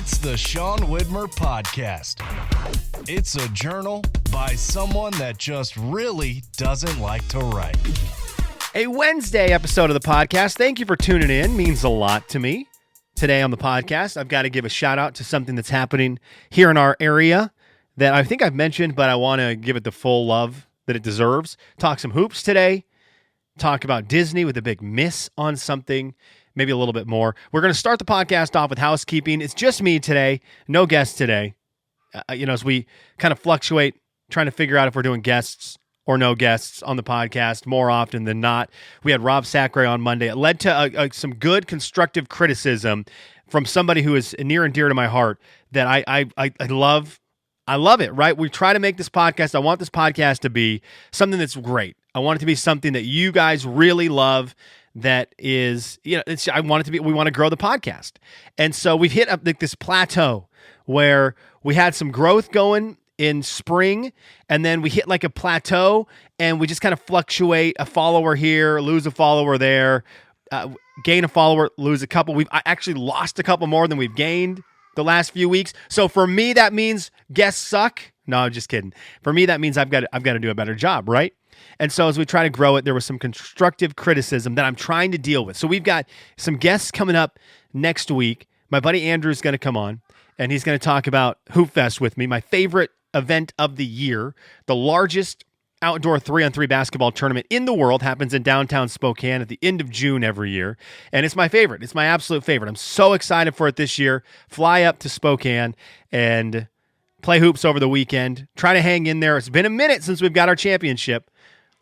It's the Sean Widmer Podcast. It's a journal by someone that just really doesn't like to write. A Wednesday episode of the podcast. Thank you for tuning in. Means a lot to me. Today on the podcast, I've got to give a shout out to something that's happening here in our area that I think I've mentioned, but I want to give it the full love that it deserves. Talk some hoops today. Talk about Disney with a big miss on something. Maybe a little bit more. We're going to start the podcast off with housekeeping. It's just me today. No guests today. As we kind of fluctuate, trying to figure out if we're doing guests or no guests on the podcast more often than not. We had Rob Sacre on Monday. It led to some good constructive criticism from somebody who is near and dear to my heart that I love. I love it, right? We try to make this podcast. I want this podcast to be something that's great. I want it to be something that you guys really love. That is, I want it to be, we want to grow the podcast. And so we've hit up this plateau where we had some growth going in spring, and then we hit like a plateau, and we just kind of fluctuate, a follower here, lose a follower there, gain a follower, lose a couple. We've actually lost a couple more than we've gained the last few weeks. So for me, that means guests suck. No, I'm just kidding. For me, that means I've got to do a better job, right? And so as we try to grow it, there was some constructive criticism that I'm trying to deal with. So we've got some guests coming up next week. My buddy Andrew is going to come on, and he's going to talk about Hoop Fest with me, my favorite event of the year. The largest outdoor 3-on-3 basketball tournament in the world happens in downtown Spokane at the end of June every year. And it's my favorite. It's my absolute favorite. I'm so excited for it this year. Fly up to Spokane and play hoops over the weekend. Try to hang in there. It's been a minute since we've got our championship.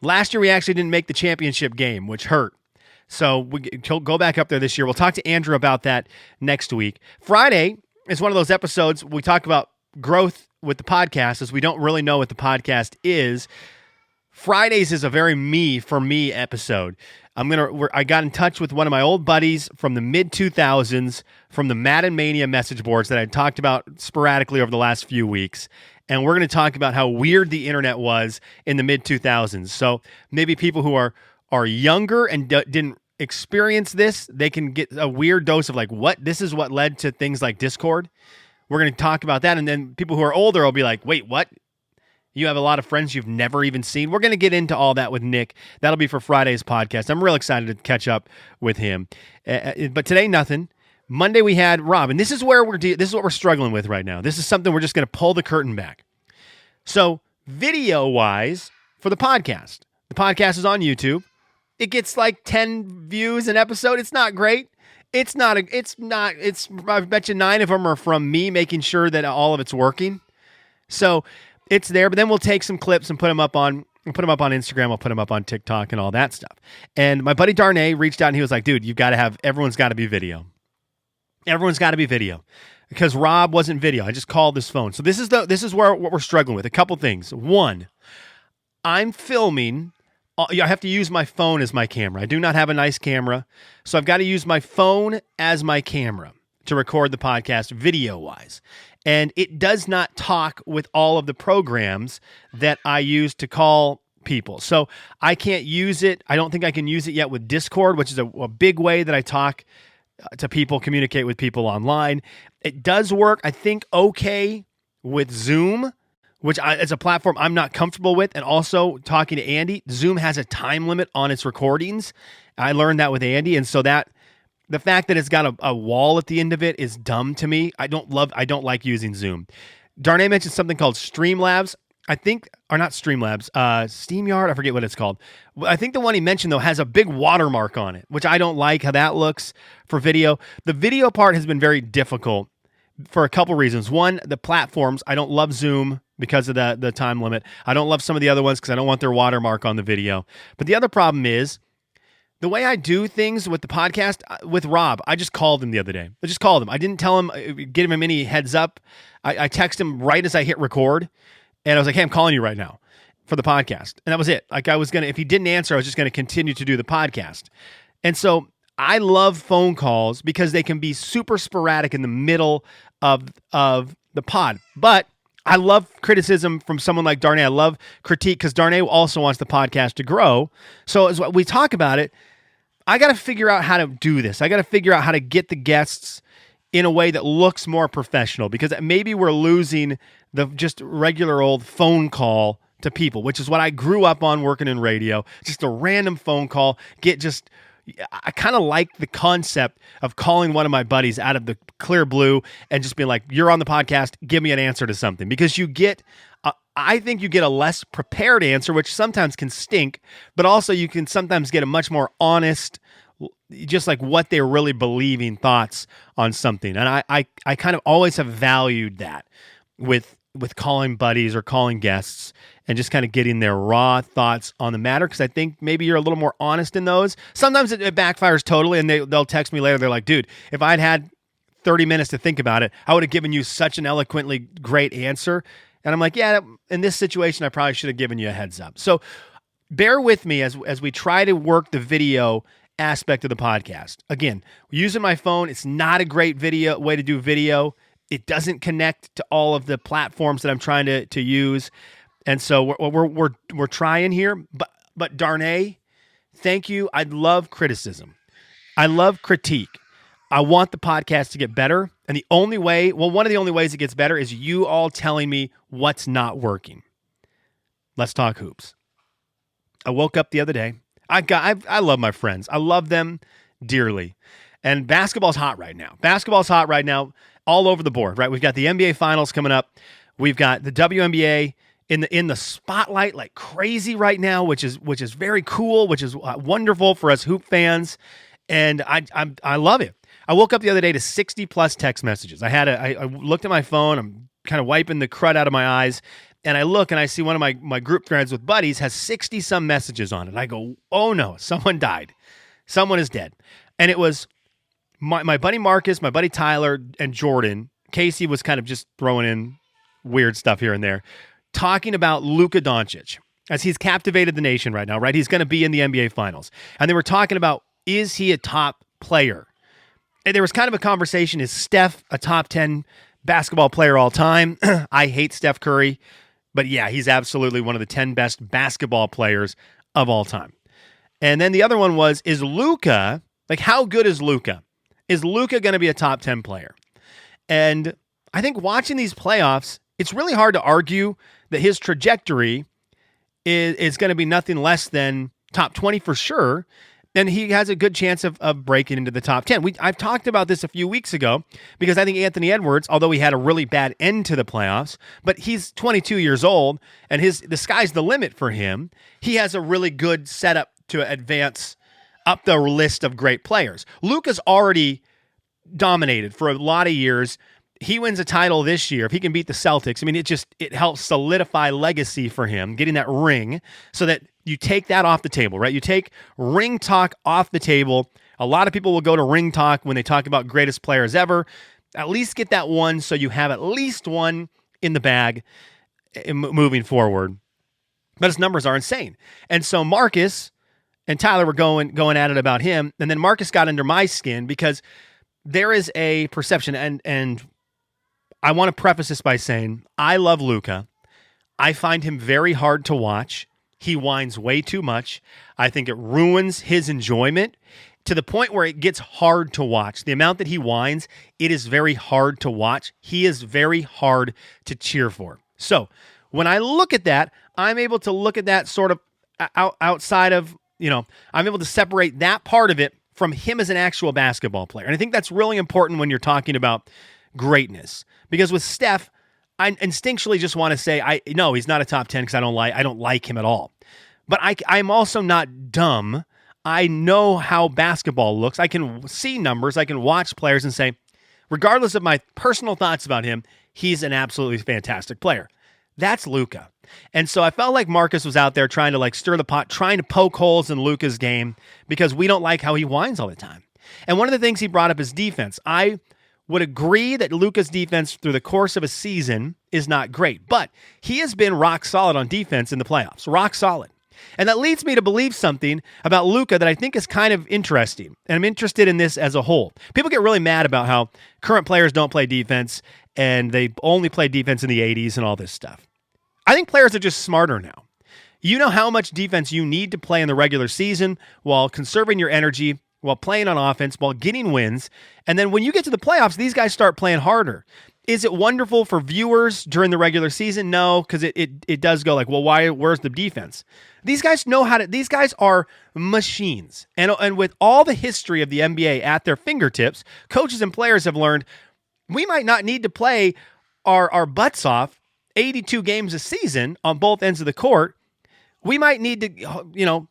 Last year, we actually didn't make the championship game, which hurt. So we go back up there this year. We'll talk to Andrew about that next week. Friday is one of those episodes we talk about growth with the podcast, as we don't really know what the podcast is. Fridays is a very me for me episode. I got in touch with one of my old buddies from the mid-2000s, from the Madden Mania message boards that I talked about sporadically over the last few weeks. And we're going to talk about how weird the internet was in the mid-2000s. So maybe people who are younger and didn't experience this, they can get a weird dose of like, what? This is what led to things like Discord. We're going to talk about that. And then people who are older will be like, wait, what? You have a lot of friends you've never even seen. We're going to get into all that with Nick. That'll be for Friday's podcast. I'm real excited to catch up with him. But today, nothing. Monday we had Rob, and this is where this is what we're struggling with right now. This is something we're just going to pull the curtain back. So, video-wise, for the podcast is on YouTube. It gets like 10 views an episode. It's not great. I bet you 9 of them are from me making sure that all of it's working. So, it's there, but then we'll take some clips and put them up on Instagram. I'll put them up on TikTok and all that stuff. And my buddy Darnay reached out and he was like, dude, everyone's got to be video. Everyone's got to be video, because Rob wasn't video. I just called his phone. So this is what we're struggling with. A couple things. One, I'm filming. I have to use my phone as my camera. I do not have a nice camera, so I've got to use my phone as my camera to record the podcast video-wise. And it does not talk with all of the programs that I use to call people. So I can't use it. I don't think I can use it yet with Discord, which is a big way that I talk to people, communicate with people online. It does work, I think, okay with Zoom, which is a platform I'm not comfortable with. And also talking to Andy, Zoom has a time limit on its recordings. I learned that with Andy. And so the fact that it's got a wall at the end of it is dumb to me. I don't like using Zoom. Darnay mentioned something called Streamlabs. Not Streamlabs, SteamYard, I forget what it's called. I think the one he mentioned, though, has a big watermark on it, which I don't like how that looks for video. The video part has been very difficult for a couple reasons. One, the platforms. I don't love Zoom because of the time limit. I don't love some of the other ones because I don't want their watermark on the video. But the other problem is the way I do things with the podcast with Rob. I just called him the other day. I just called him. I didn't tell him, give him any heads up. I text him right as I hit record. And I was like, hey, I'm calling you right now for the podcast. And that was it. Like if he didn't answer, I was just going to continue to do the podcast. And so I love phone calls because they can be super sporadic in the middle of the pod. But I love criticism from someone like Darnay. I love critique because Darnay also wants the podcast to grow. So as we talk about it, I got to figure out how to do this. I got to figure out how to get the guests in a way that looks more professional, because maybe we're losing the just regular old phone call to people, which is what I grew up on working in radio. Just a random phone call. I kind of like the concept of calling one of my buddies out of the clear blue and just being like, you're on the podcast, give me an answer to something. Because I think you get a less prepared answer, which sometimes can stink, but also you can sometimes get a much more honest, just like what they're really believing thoughts on something. And I kind of always have valued that with calling buddies or calling guests and just kind of getting their raw thoughts on the matter, because I think maybe you're a little more honest in those. Sometimes it backfires totally, and they'll text me later. They're like, dude, if I'd had 30 minutes to think about it, I would have given you such an eloquently great answer. And I'm like, yeah, in this situation, I probably should have given you a heads up. So bear with me as we try to work the video aspect of the podcast. Again, using my phone, it's not a great way to do video. It doesn't connect to all of the platforms that I'm trying to use. And so we're trying here, but darnay, thank you. I love criticism. I love critique. I want the podcast to get better. And one of the only ways it gets better is you all telling me what's not working. Let's talk hoops. I woke up the other day. I love my friends. I love them dearly. And basketball's hot right now. Basketball's hot right now all over the board, right? We've got the NBA Finals coming up. We've got the WNBA in the spotlight like crazy right now, which is very cool, which is wonderful for us hoop fans. And I love it. I woke up the other day to 60 plus text messages. I looked at my phone. I'm kind of wiping the crud out of my eyes. And I look and I see one of my group threads with buddies has 60 some messages on it. I go, oh no, someone died. Someone is dead. And it was my buddy Marcus, my buddy Tyler, and Jordan. Casey was kind of just throwing in weird stuff here and there, talking about Luka Doncic as he's captivated the nation right now, right? He's going to be in the NBA Finals. And they were talking about, is he a top player? And there was kind of a conversation, is Steph a top 10 basketball player all time? I hate Steph Curry, but yeah, he's absolutely one of the 10 best basketball players of all time. And then the other one was, is Luka, like how good is Luka? Is Luka going to be a top 10 player? And I think watching these playoffs, it's really hard to argue that his trajectory is going to be nothing less than top 20 for sure. Then he has a good chance of breaking into the top 10. I've talked about this a few weeks ago because I think Anthony Edwards, although he had a really bad end to the playoffs, but he's 22 years old and the sky's the limit for him. He has a really good setup to advance up the list of great players. Luka's already dominated for a lot of years. He wins a title this year. If he can beat the Celtics, I mean, it helps solidify legacy for him, getting that ring, so that you take that off the table, right? You take ring talk off the table. A lot of people will go to ring talk when they talk about greatest players ever. At least get that one so you have at least one in the bag moving forward. But his numbers are insane. And so Marcus and Tyler were going at it about him, and then Marcus got under my skin because there is a perception, and I want to preface this by saying I love Luka. I find him very hard to watch. He whines way too much. I think it ruins his enjoyment to the point where it gets hard to watch. The amount that he whines, it is very hard to watch. He is very hard to cheer for. So when I look at that, I'm able to look at that sort of outside of, I'm able to separate that part of it from him as an actual basketball player. And I think that's really important when you're talking about greatness. Because with Steph, I instinctually just want to say, no, he's not a top 10 because I don't like him at all. But I'm also not dumb. I know how basketball looks. I can see numbers. I can watch players and say, regardless of my personal thoughts about him, he's an absolutely fantastic player. That's Luka. And so I felt like Marcus was out there trying to stir the pot, trying to poke holes in Luka's game because we don't like how he whines all the time. And one of the things he brought up is defense. I would agree that Luka's defense through the course of a season is not great, but he has been rock solid on defense in the playoffs. Rock solid. And that leads me to believe something about Luka that I think is kind of interesting. And I'm interested in this as a whole. People get really mad about how current players don't play defense and they only play defense in the 80s and all this stuff. I think players are just smarter now. You know how much defense you need to play in the regular season while conserving your energy while playing on offense, while getting wins. And then when you get to the playoffs, these guys start playing harder. Is it wonderful for viewers during the regular season? No, because it does go like, well, where's the defense? These guys know how to, these guys are machines. And with all the history of the NBA at their fingertips, coaches and players have learned we might not need to play our butts off 82 games a season on both ends of the court. We might need to,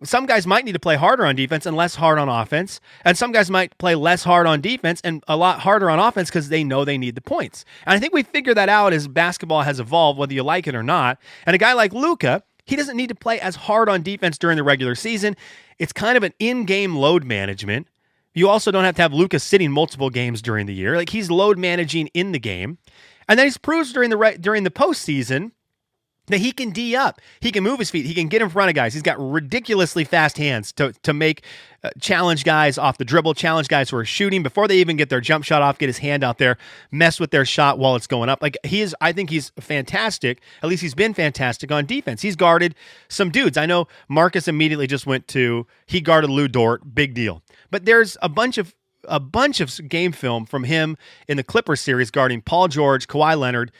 some guys might need to play harder on defense and less hard on offense. And some guys might play less hard on defense and a lot harder on offense because they know they need the points. And I think we figured that out as basketball has evolved, whether you like it or not. And a guy like Luka, he doesn't need to play as hard on defense during the regular season. It's kind of an in-game load management. You also don't have to have Luka sitting multiple games during the year. Like, he's load managing in the game. And then he's proved during the postseason that he can D up. He can move his feet. He can get in front of guys. He's got ridiculously fast hands to make challenge guys off the dribble, challenge guys who are shooting before they even get their jump shot off, get his hand out there, mess with their shot while it's going up. Like, I think he's fantastic. At least he's been fantastic on defense. He's guarded some dudes. I know Marcus immediately just he guarded Lou Dort, big deal. But there's a bunch of game film from him in the Clippers series guarding Paul George, Kawhi Leonard,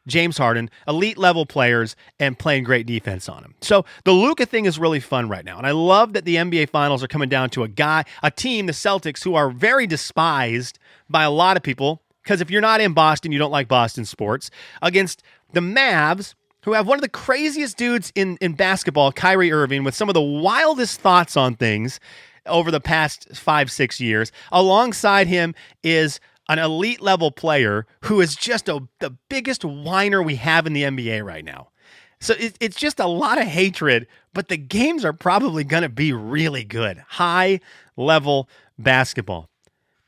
James Harden, elite level players, and playing great defense on him. So the Luka thing is really fun right now. And I love that the NBA Finals are coming down to a team, the Celtics, who are very despised by a lot of people, because if you're not in Boston, you don't like Boston sports, against the Mavs, who have one of the craziest dudes in basketball, Kyrie Irving, with some of the wildest thoughts on things over the past 5-6 years. Alongside him is an elite level player who is just the biggest whiner we have in the NBA right now. So it's just a lot of hatred, but the games are probably going to be really good. High level basketball.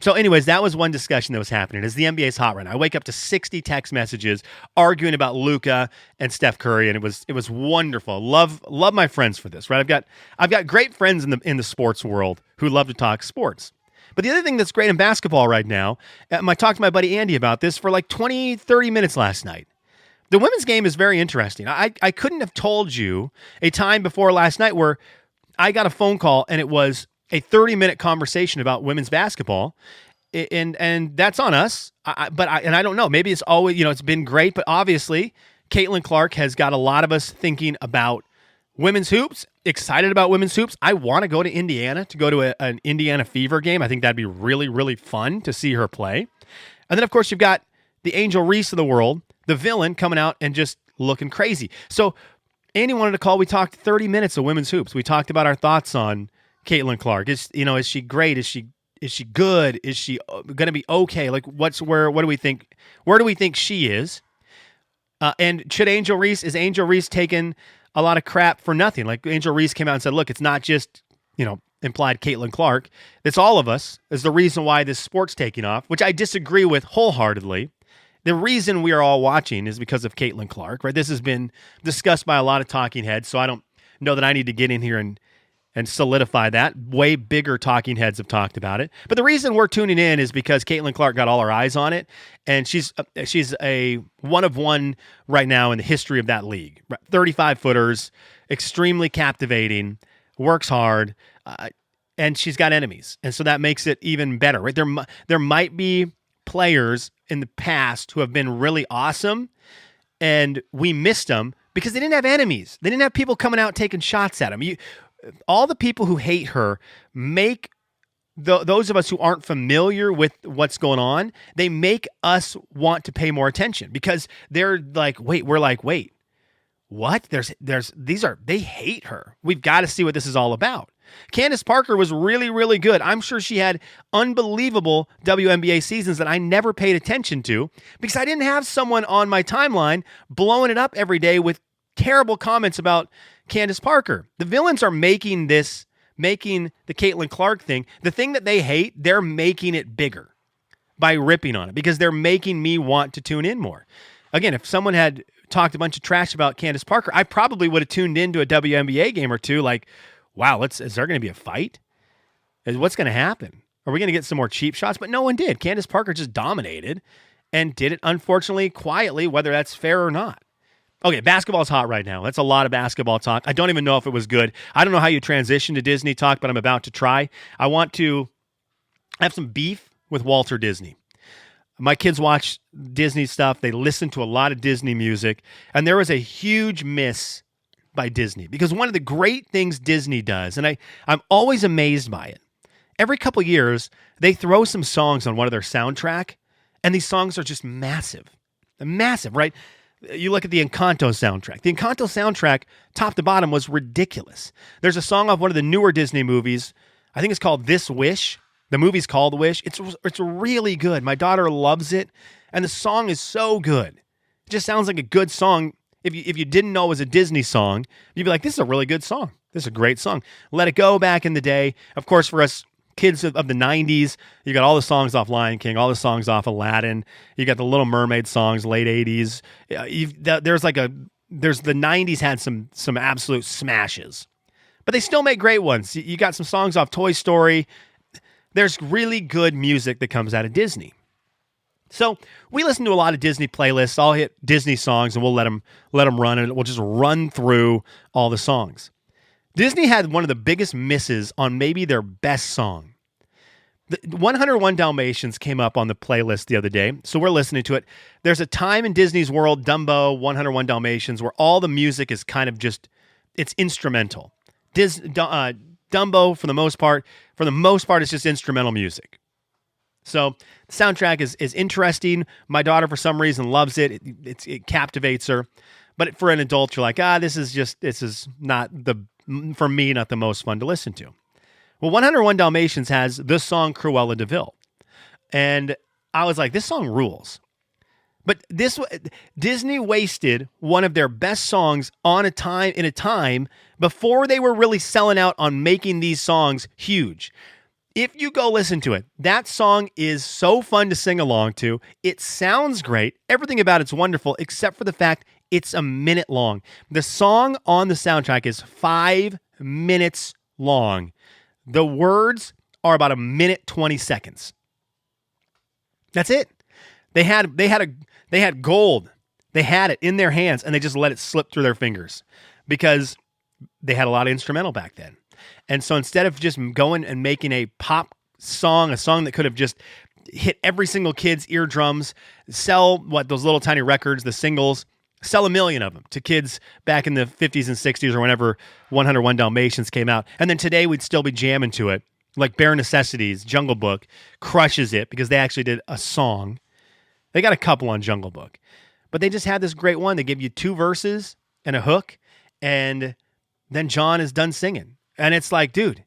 So anyways, that was one discussion that was happening as the NBA is hot right now. I wake up to 60 text messages arguing about Luka and Steph Curry, and it was wonderful. Love my friends for this, right? I've got great friends in the sports world who love to talk sports. But the other thing that's great in basketball right now, I talked to my buddy Andy about this for like 20, 30 minutes last night. The women's game is very interesting. I couldn't have told you a time before last night where I got a phone call and it was a 30-minute conversation about women's basketball, and that's on us. But I don't know. Maybe it's always, it's been great, but obviously Caitlin Clark has got a lot of us thinking about women's hoops, excited about women's hoops. I want to go to Indiana to go to an Indiana Fever game. I think that'd be really, really fun to see her play. And then, of course, you've got the Angel Reese of the world, the villain, coming out and just looking crazy. So Andy wanted to call. We talked 30 minutes of women's hoops. We talked about our thoughts on Caitlin Clark. Is she great? Is she good? Is she going to be okay? Like, what do we think? Where do we think she is? And is Angel Reese taking a lot of crap for nothing? Like, Angel Reese came out and said, look, it's not just, implied Caitlin Clark. It's all of us is the reason why this sport's taking off, which I disagree with wholeheartedly. The reason we are all watching is because of Caitlin Clark, right? This has been discussed by a lot of talking heads, so I don't know that I need to get in here and solidify that. Way bigger talking heads have talked about it. But the reason we're tuning in is because Caitlin Clark got all our eyes on it, and she's a one of one right now in the history of that league. 35-footers, extremely captivating, works hard, and she's got enemies. And so that makes it even better, right? There might be players in the past who have been really awesome, and we missed them because they didn't have enemies. They didn't have people coming out taking shots at them. All the people who hate her make those of us who aren't familiar with what's going on, they make us want to pay more attention because they're like, wait, what? They hate her. We've got to see what this is all about. Candace Parker was really, really good. I'm sure she had unbelievable WNBA seasons that I never paid attention to because I didn't have someone on my timeline blowing it up every day with terrible comments about Candace Parker. The villains are making the Caitlin Clark thing, the thing that they hate, they're making it bigger by ripping on it because they're making me want to tune in more. Again, if someone had talked a bunch of trash about Candace Parker, I probably would have tuned into a WNBA game or two like, wow, is there going to be a fight? What's going to happen? Are we going to get some more cheap shots? But no one did. Candace Parker just dominated and did it, unfortunately, quietly, whether that's fair or not. Okay, basketball's hot right now. That's a lot of basketball talk. I don't even know if it was good. I don't know how you transition to Disney talk, but I'm about to try. I want to have some beef with Walter Disney. My kids watch Disney stuff. They listen to a lot of Disney music, and there was a huge miss by Disney because one of the great things Disney does, and I'm always amazed by it, every couple years, they throw some songs on one of their soundtrack, and these songs are just massive. Massive, right? You look at the Encanto soundtrack. The Encanto soundtrack, top to bottom, was ridiculous. There's a song off one of the newer Disney movies. I think it's called This Wish. The movie's called Wish. It's really good. My daughter loves it, and the song is so good. It just sounds like a good song. If you didn't know it was a Disney song, you'd be like, this is a really good song. This is a great song. Let It Go back in the day. Of course, for us kids of the 90s, you got all the songs off Lion King, all the songs off Aladdin. You got the Little Mermaid songs, late 80s. There's the 90s had some absolute smashes. But they still make great ones. You got some songs off Toy Story. There's really good music that comes out of Disney. So we listen to a lot of Disney playlists. I'll hit Disney songs and we'll let them run, and we'll just run through all the songs. Disney had one of the biggest misses on maybe their best song. The 101 Dalmatians came up on the playlist the other day, so we're listening to it. There's a time in Disney's world, Dumbo, 101 Dalmatians, where all the music is kind of just, it's instrumental. Dumbo, for the most part, it's just instrumental music. So the soundtrack is interesting. My daughter, for some reason, loves it. It captivates her. But for an adult, you're like, this is not for me, not the most fun to listen to. Well, 101 Dalmatians has the song Cruella de Vil. And I was like, this song rules. But Disney wasted one of their best songs in a time before they were really selling out on making these songs huge. If you go listen to it, that song is so fun to sing along to. It sounds great. Everything about it's wonderful, except for the fact it's a minute long. The song on the soundtrack is 5 minutes long. The words are about 1:20. That's it. They had gold. They had it in their hands, and they just let it slip through their fingers because they had a lot of instrumental back then. And so instead of just going and making a pop song, a song that could have just hit every single kid's eardrums, sell those little tiny records, the singles, sell 1 million of them to kids back in the 50s and 60s or whenever 101 Dalmatians came out. And then today we'd still be jamming to it. Like Bare Necessities, Jungle Book crushes it because they actually did a song. They got a couple on Jungle Book. But they just had this great one. They give you 2 verses and a hook, and then John is done singing. And it's like, dude,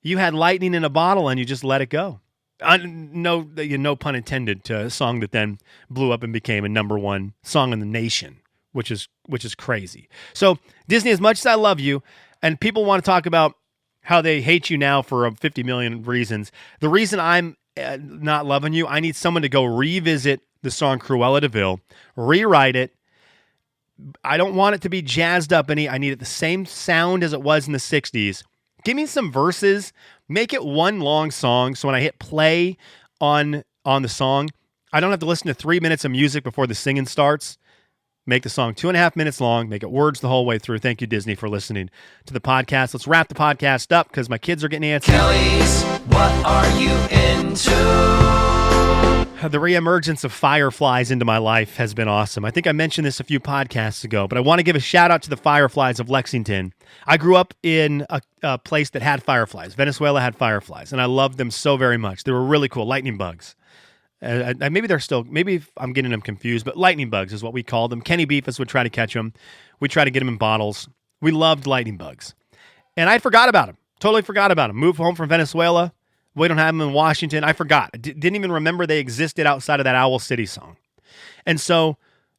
you had lightning in a bottle and you just let it go. No pun intended, to a song that then blew up and became a #1 song in the nation, which is crazy. So Disney, as much as I love you, and people want to talk about how they hate you now for 50 million reasons, the reason I'm not loving you, I need someone to go revisit the song Cruella de Vil, rewrite it. I don't want it to be jazzed up any. I need it the same sound as it was in the 60s. Give me some verses. Make it one long song, so when I hit play on the song, I don't have to listen to 3 minutes of music before the singing starts. Make the song 2.5 minutes long. Make it words the whole way through. Thank you, Disney, for listening to the podcast. Let's wrap the podcast up because my kids are getting antsy. Kelly's, what are you into? The reemergence of Fireflies into my life has been awesome. I think I mentioned this a few podcasts ago, but I want to give a shout out to the Fireflies of Lexington. I grew up in a place that had fireflies. Venezuela had fireflies, and I loved them so very much. They were really cool, lightning bugs. Maybe I'm getting them confused, but lightning bugs is what we called them. Kenny Beefus would try to catch them. We try to get them in bottles. We loved lightning bugs. And I forgot about them. Totally forgot about them. Moved home from Venezuela. We don't have them in Washington. I forgot. I didn't even remember they existed outside of that Owl City song. And so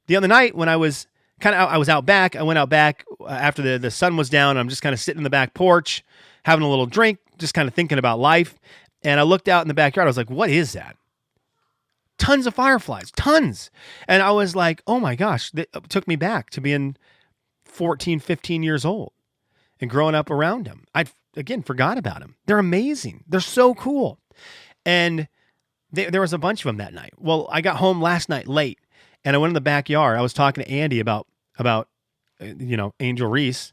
the other night when I was out back, I went out back after the sun was down. I'm just kind of sitting in the back porch, having a little drink, just kind of thinking about life. And I looked out in the backyard. I was like, what is that? Tons of fireflies, tons. And I was like, oh my gosh, it took me back to being 14, 15 years old and growing up around them. I again forgot about them. They're amazing. They're so cool. And there was a bunch of them that night. Well, I got home last night late and I went in the backyard. I was talking to Andy about Angel Reese,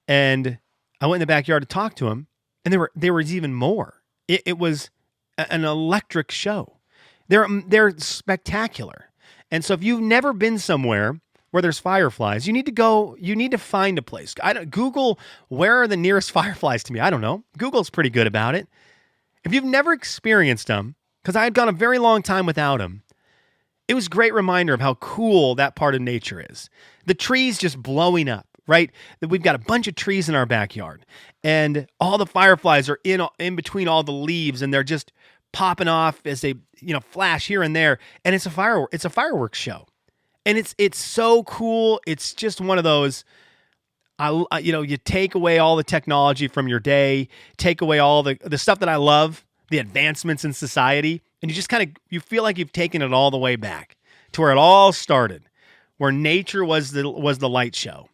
and I went in the backyard to talk to him, and there was even more. It was an electric show. They're spectacular. And so if you've never been somewhere where there's fireflies, you need to go. You need to find a place. Google where are the nearest fireflies to me. I don't know. Google's pretty good about it. If you've never experienced them, because I had gone a very long time without them, it was a great reminder of how cool that part of nature is. The trees just blowing up, right? We've got a bunch of trees in our backyard, and all the fireflies are in between all the leaves, and they're just popping off as they flash here and there, and it's a fireworks show, and it's so cool. It's just one of those. You take away all the technology from your day, take away all the stuff that I love, the advancements in society, and you feel like you've taken it all the way back to where it all started, where nature was the light show.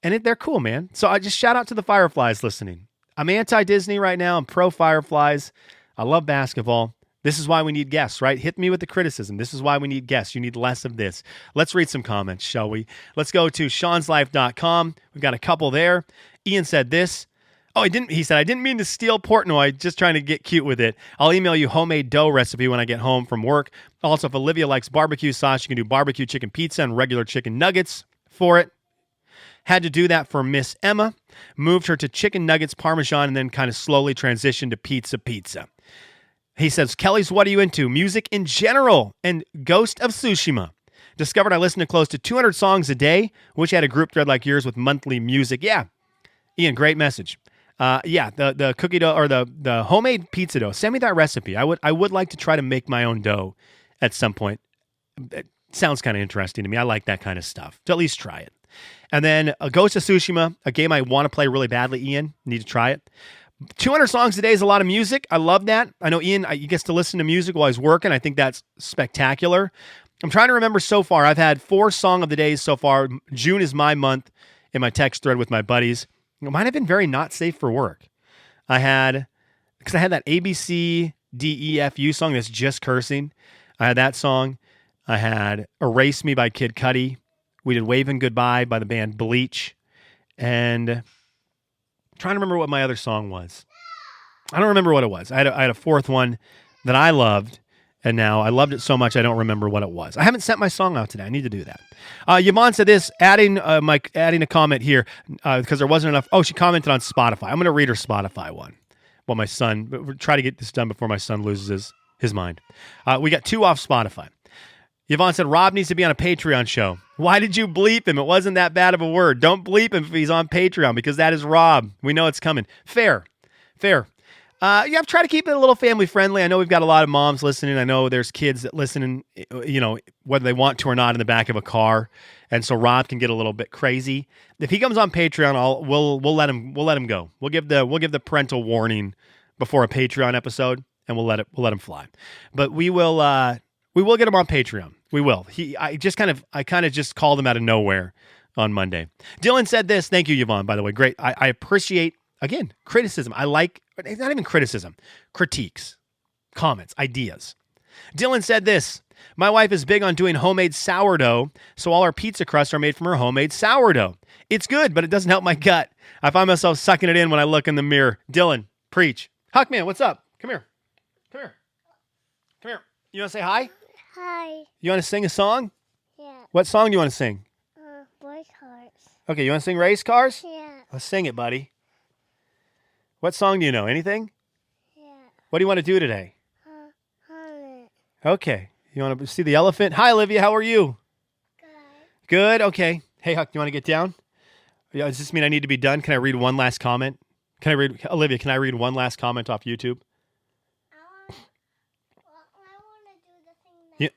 And they're cool, man. So I just shout out to the Fireflies listening. I'm anti-Disney right now. I'm pro-Fireflies. I love basketball. This is why we need guests, right? Hit me with the criticism. This is why we need guests. You need less of this. Let's read some comments, shall we? Let's go to Sean'sLife.com. We've got a couple there. Ian said this. He said, I didn't mean to steal Portnoy, just trying to get cute with it. I'll email you homemade dough recipe when I get home from work. Also, if Olivia likes barbecue sauce, you can do barbecue chicken pizza and regular chicken nuggets for it. Had to do that for Miss Emma. Moved her to chicken nuggets, Parmesan, and then kind of slowly transitioned to pizza. He says, Kelly's What Are You Into? Music in general and Ghost of Tsushima. Discovered I listen to close to 200 songs a day. Wish I had a group thread like yours with monthly music. Yeah. Ian, great message. The cookie dough or the homemade pizza dough. Send me that recipe. I would like to try to make my own dough at some point. It sounds kind of interesting to me. I like that kind of stuff. To at least try it. And then Ghost of Tsushima, a game I want to play really badly, Ian. Need to try it. 200 songs a day is a lot of music. I love that. I know Ian, he gets to listen to music while he's working. I think that's spectacular. I'm trying to remember so far. I've had 4 song of the days so far. June is my month in my text thread with my buddies. It might have been very not safe for work. I had that ABC DEFU song that's just cursing. I had that song. I had Erase Me by Kid Cudi. We did Wavin' Goodbye by the band Bleach. And I'm trying to remember what my other song was. I don't remember what it was. I had a 4th one that I loved, and now I loved it so much I don't remember what it was. I haven't sent my song out today. I need to do that. Yvonne said this, adding a comment here because there wasn't enough. Oh, she commented on Spotify. I'm going to read her Spotify one. Well, my son, but we'll try to get this done before my son loses his mind. We got 2 off Spotify. Yvonne said, Rob needs to be on a Patreon show. Why did you bleep him? It wasn't that bad of a word. Don't bleep him if he's on Patreon because that is Rob. We know it's coming. Fair. I've tried to keep it a little family friendly. I know we've got a lot of moms listening. I know there's kids that listen, whether they want to or not in the back of a car. And so Rob can get a little bit crazy. If he comes on Patreon, we'll let him go. We'll give the parental warning before a Patreon episode and we'll let him fly. But we will get him on Patreon. We will. I kind of just called him out of nowhere on Monday. Dylan said this. Thank you, Yvonne, by the way. Great. I appreciate, again, criticism. I like, it's not even criticism, critiques, comments, ideas. Dylan said this. My wife is big on doing homemade sourdough, so all our pizza crusts are made from her homemade sourdough. It's good, but it doesn't help my gut. I find myself sucking it in when I look in the mirror. Dylan, preach. Huckman, what's up? Come here. You want to say hi? Hi. You want to sing a song? Yeah. What song do you want to sing? Race cars. Okay, you want to sing Race Cars? Yeah. Let's sing it, buddy. What song do you know? Anything? Yeah. What do you want to do today? Hunt. Okay. You want to see the elephant? Hi, Olivia. How are you? Good. Good? Okay. Hey, Huck, do you want to get down? Yeah, does this mean I need to be done? Can I read one last comment? Olivia, can I read one last comment off YouTube? I want to do the thing that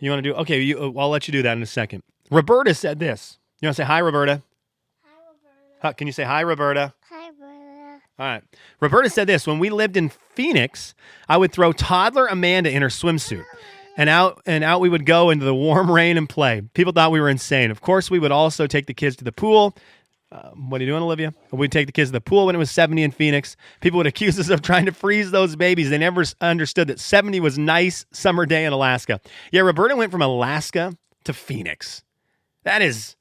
You want to do? Okay, I'll let you do that in a second. Roberta said this. You want to say hi, Roberta? Hi, Roberta. Huck, can you say hi, Roberta? Hi, Roberta. All right. Roberta said this. When we lived in Phoenix, I would throw toddler Amanda in her swimsuit. And out we would go into the warm rain and play. People thought we were insane. Of course, we would also take the kids to the pool. What are you doing, Olivia? We'd take the kids to the pool when it was 70 in Phoenix. People would accuse us of trying to freeze those babies. They never understood that 70 was nice summer day in Alaska. Yeah, Roberta went from Alaska to Phoenix. That is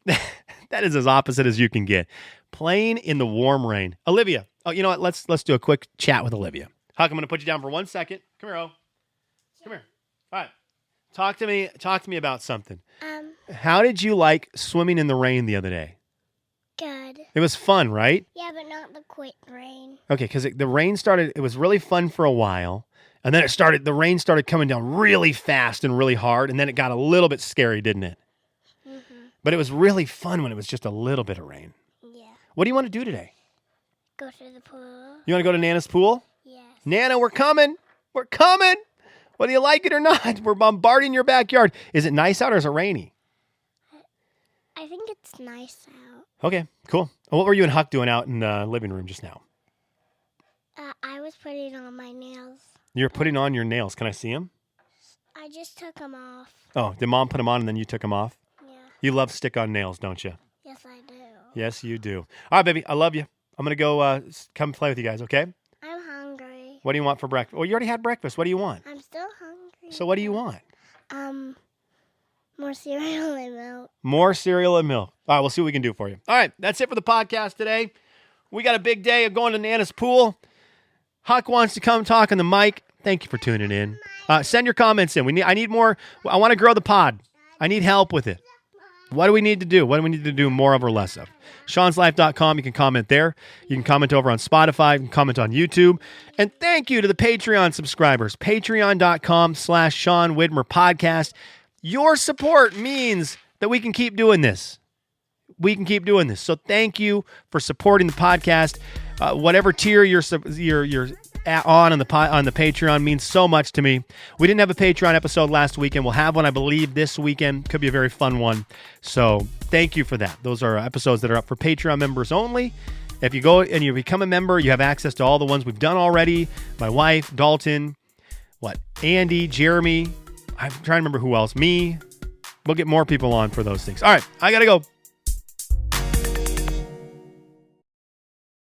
That is as opposite as you can get. Playing in the warm rain. Olivia. Oh, you know what? Let's do a quick chat with Olivia. Huck, I'm going to put you down for 1 second. Come here, O. Come here. All right. Talk to me about something. How did you like swimming in the rain the other day? Good. It was fun, right? Yeah, but not the quick rain. Okay, because the rain started, it was really fun for a while. And then the rain started coming down really fast and really hard. And then it got a little bit scary, didn't it? Mm-hmm. But it was really fun when it was just a little bit of rain. Yeah. What do you want to do today? Go to the pool. You want to go to Nana's pool? Yes. Nana, we're coming. We're coming. Whether you like it or not, we're bombarding your backyard. Is it nice out or is it rainy? I think it's nice out. Okay, cool. What were you and Huck doing out in the living room just now? I was putting on my nails. You're putting on your nails. Can I see them? I just took them off. Oh, did Mom put them on and then you took them off? Yeah. You love stick-on nails, don't you? Yes, I do. Yes, you do. All right, baby. I love you. I'm going to go come play with you guys, okay? I'm hungry. What do you want for breakfast? Well, you already had breakfast. What do you want? I'm still hungry. So what do you want? More cereal and milk. More cereal and milk. All right, we'll see what we can do for you. All right, that's it for the podcast today. We got a big day of going to Nana's pool. Huck wants to come talk on the mic. Thank you for tuning in. Send your comments in. I need more. I want to grow the pod. I need help with it. What do we need to do? What do we need to do more of or less of? Sean'sLife.com. You can comment there. You can comment over on Spotify. You can comment on YouTube. And thank you to the Patreon subscribers. Patreon.com/Sean Widmer Podcast. Your support means that we can keep doing this. We can keep doing this. So thank you for supporting the podcast. Whatever tier you're on the Patreon means so much to me. We didn't have a Patreon episode last weekend. We'll have one, I believe, this weekend. Could be a very fun one. So thank you for that. Those are episodes that are up for Patreon members only. If you go and you become a member, you have access to all the ones we've done already. My wife, Dalton, Andy, Jeremy. I'm trying to remember who else. Me. We'll get more people on for those things. All right, I got to go.